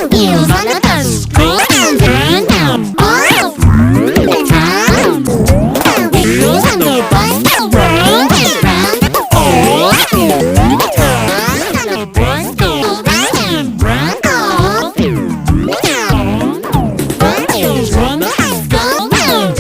Wheels on the bus go round and round all through the town. The wheels on the bus go round and round all through the town. And the bus goes round and round all through the town. The wheels on the bus go round and round all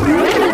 through the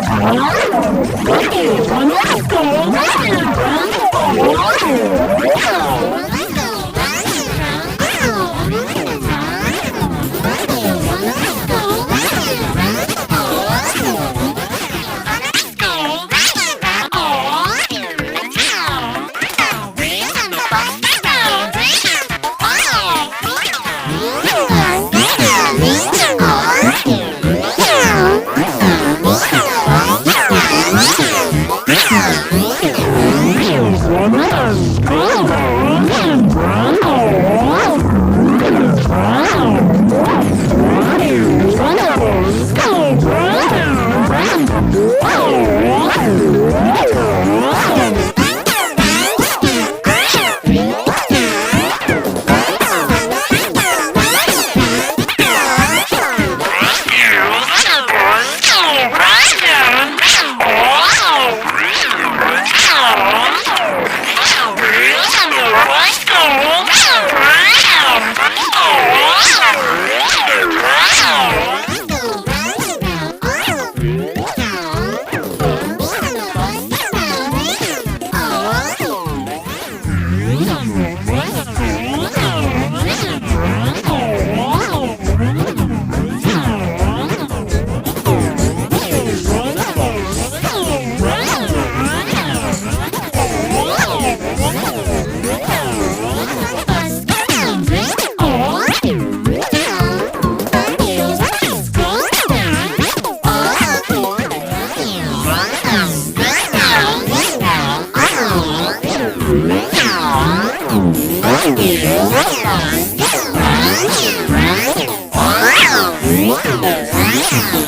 Yeah.